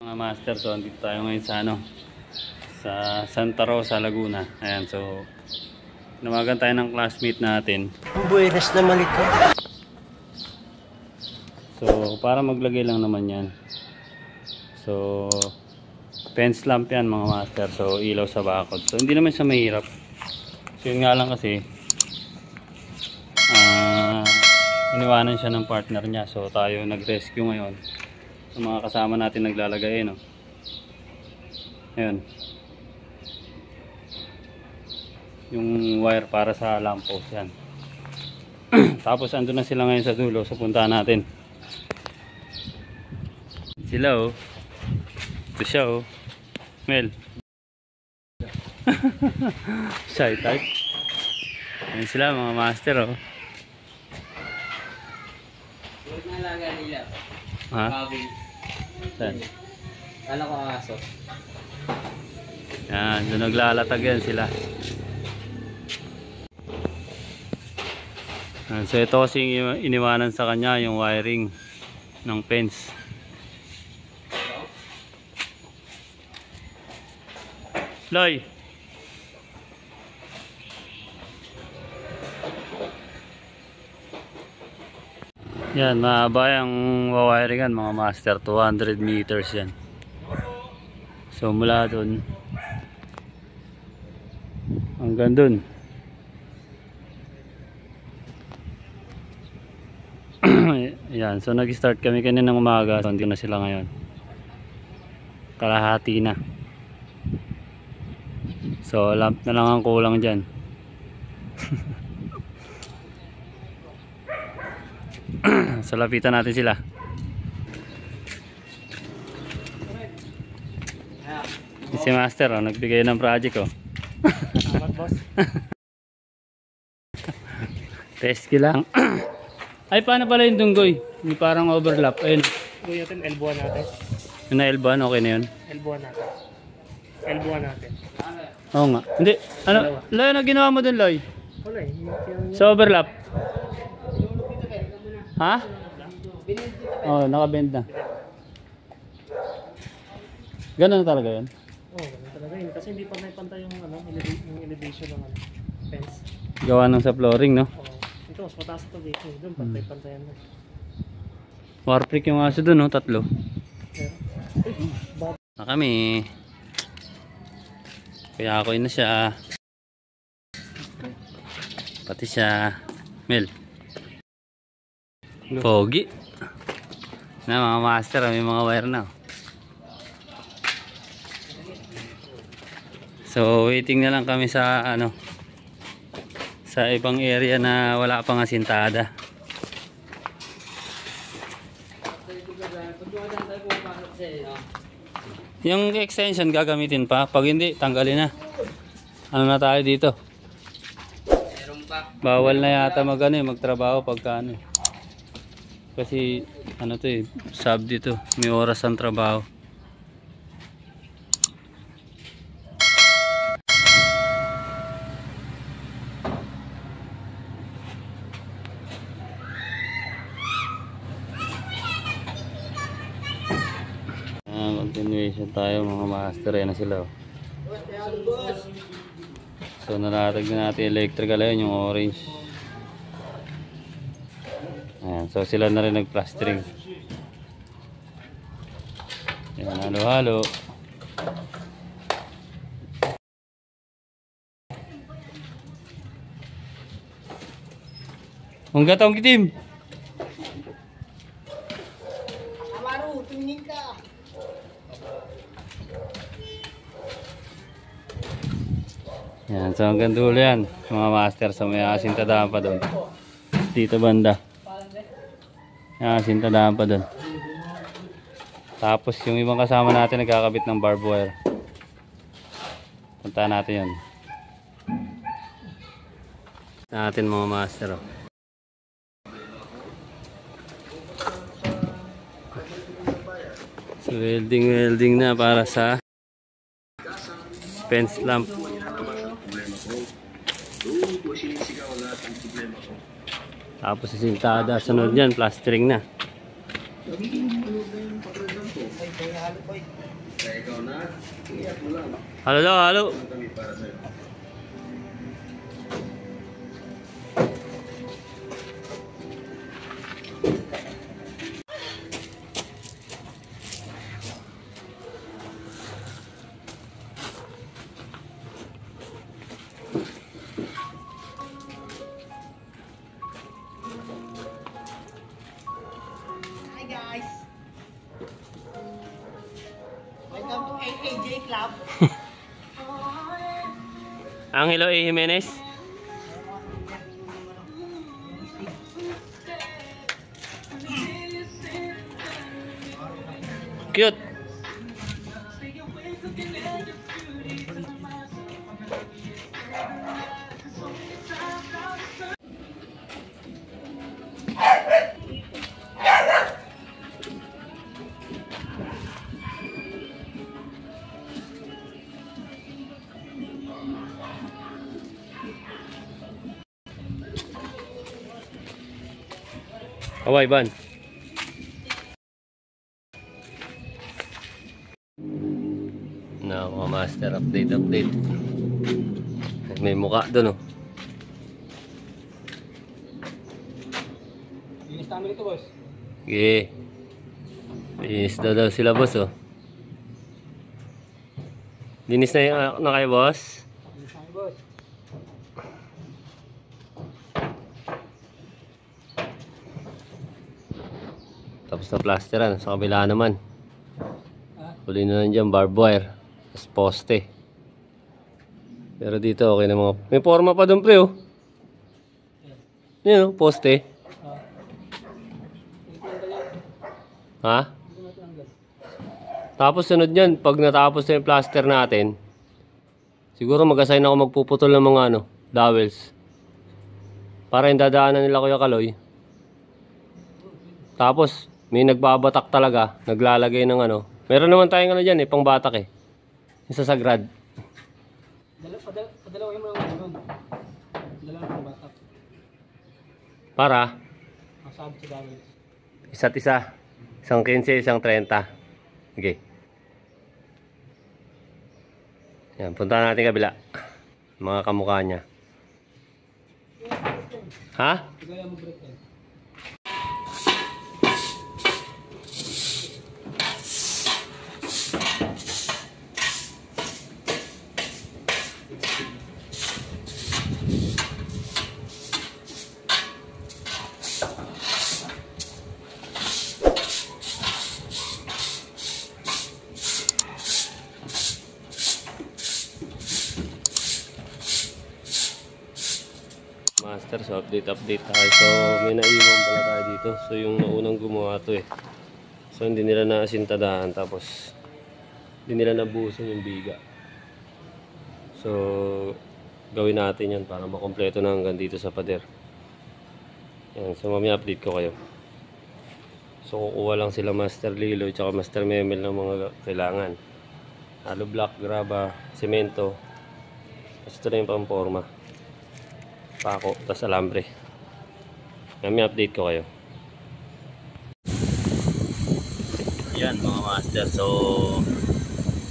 Mga master, so andito tayo ngayon sa sa Santa Rosa, Laguna. Ayan, so namagan tayo ng classmate natin. Buenas naman ito. So para maglagay lang naman yan. So fence lamp yan mga master, so ilaw sa bakod. So hindi naman siya mahirap. So yun nga lang kasi iniwanan siya ng partner niya. So tayo nag-rescue ngayon. So mga kasama natin naglalagay, no? Ayun. Yung wire para sa lamppost yan. Tapos andun na sila ngayon sa dulo. So puntahan natin. Sila oh. Ito siya oh. Mel. Shy type. Ayun sila mga master oh. Huwag nalaga nila. Ha? Saan? Kala ko aso. Yan, doon naglalatag yan sila. So ito kasi iniwanan sa kanya yung wiring ng fence. Loy! Yan, mahaba yung wawiringan mga master, 200 meters yan. So mula dun hanggang dun. Yan, so nag-start kami kanina ng umaga. So hindi na sila ngayon. Kalahati na. So lamp na lang ang kulang dyan. So lapitan natin sila. Si master oh, nagbigay ng project oh. Salamat boss. Test lang. Ay paano pala yung dunggoy? May parang overlap. Ayun. Kuya natin, elbowan natin. Yung na L1, okay na yun? Elbowan natin. Elbowan natin. Oo nga. Hindi. Ano? Loy, ano ginawa mo dun Loy? Wala eh. Sa overlap? Ha? Oo, nakabend na. Ganun talaga yun? Oo, ganun talaga yun. Kasi hindi pa may pantay yung, yung elevation ng fence. Gawa ng sa flooring, no? Oo. Ito, mas mataas ito dito. Doon, pantay-pantayan na. Warprick yung aso dun, no? 3. Pero, Na kami. Kaya ako na siya. Pati siya. Mel. Pogi. Na mga master, may mga wire na. So waiting na lang kami sa sa ibang area na wala pang asintada. Yung extension gagamitin pa, pag hindi tanggalin na. Ano na tayo dito? Bawal na yata magtrabaho pagka kasi to eh, sub dito, may oras ang trabaho. Continuation tayo mga master, yan na sila oh. So nalatag na natin electrical ayun, yung orange. Ayan, so sila na rin nag-plastering. Ayan, halo-halo. Ang gatong kitim. Amaru, tumingin ka. Yan, so hanggang dulo yan mga master, so may asintadahan pa doon dito banda. Yan, asintadahan pa doon. Tapos yung ibang kasama natin nagkakabit ng barbed wire. Punta natin yun natin mga master oh. So welding na para sa fence lamp. Tapos sintada, sunod yan, plastering na. Halo daw, halo. Hi guys! Welcome to AAJ Club. Angelo A. Jimenez. Cute. Hawaii ban. Na mga master, update. May mukha doon, oh. Linis namin ito, boss. Okay. Linis daw sila, boss, oh. Linis na yung na kayo, boss? Linis namin, boss. Tapos na plasteran. Sa kabila naman. Huli na lang dyan, barbed wire. Tapos poste. Pero dito, okay na mga... May forma pa doon, pre, oh. Yan, oh, poste. Ha? Tapos sunod yan, pag natapos na yung plaster natin, siguro mag-assign ako magpuputol ng mga dowels. Para yung dadaanan nila Kuya Kaloy. Tapos, may nagbabatak talaga, naglalagay ng Meron naman tayong dyan pang batak eh. Yung sa Sagrad. Padalawin mo lang doon. Padalawin mo batak. Para? Masabi sa dami. Isa't isa. Isang 15, isang 30. Okay. Yan, punta natin kabila. Mga kamukha niya. Ha? Tigaya mo break yan. Master, so update tayo. So may naiwan pala tayo dito. So yung naunang gumawa to eh. So hindi nila naasintadahan, tapos hindi nila nabuhusan yung biga. So gawin natin yan para makompleto na hanggang dito sa pader. Yan, so mamaya update ko kayo. So kukuha lang sila Master Lilo at Master Memel ng mga kailangan. Halo block, graba, semento. Tapos ito na yung pamporma. Pako, tas alambre. Kami update ko kayo. Yan mga master, so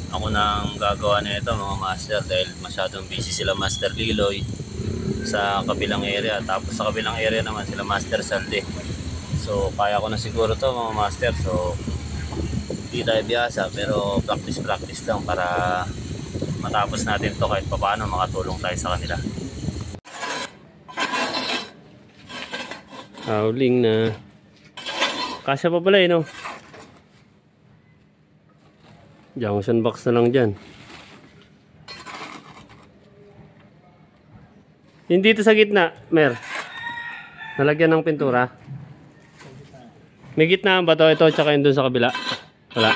ako nang gagawa na ito mga master dahil masyadong busy sila Master Liloy sa kabilang area, tapos sa kabilang area naman sila Master Salde. So kaya ko na siguro to mga master, so hindi tayo biyasa pero practice lang para matapos natin to kahit papaano makatulong tayo sa kanila. Howling na. Kasya pa pala no? Junction box na lang dyan. Hindi dito sa gitna, Mer. Nalagyan ng pintura. May gitna ba to? Ito tsaka yun dun sa kabila. Wala.